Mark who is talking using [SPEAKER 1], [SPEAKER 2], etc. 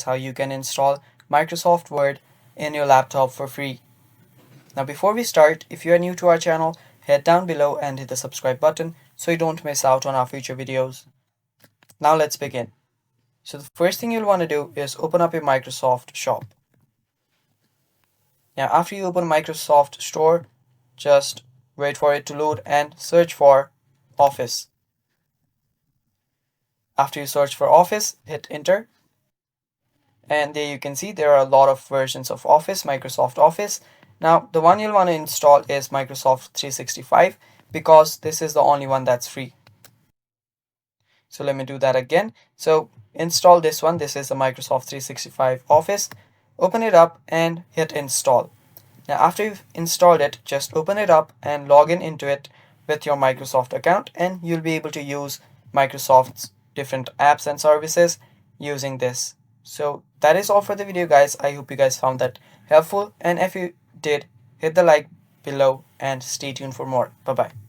[SPEAKER 1] how you can install Microsoft Word in your laptop for free. Now before we start, if you are new to our channel, head down below and hit the subscribe button so you don't miss out on our future videos. Now let's begin. So the first thing you'll want to do is open up your Microsoft shop. Now after you open Microsoft Store, just wait for it to load and search for Office. After you search for Office, hit enter. And there you can see there are a lot of versions of Office, Microsoft Office. Now the one you'll want to install is Microsoft 365 because this is the only one that's free. So let me do that again. So install this one. This is the Microsoft 365 Office. Open it up and hit install. Now after you've installed it, just open it up and log in into it with your Microsoft account, and you'll be able to use Microsoft's different apps and services using this. So that is all for the video, guys. I hope you guys found that helpful, and if you did, hit the like below and stay tuned for more. Bye bye.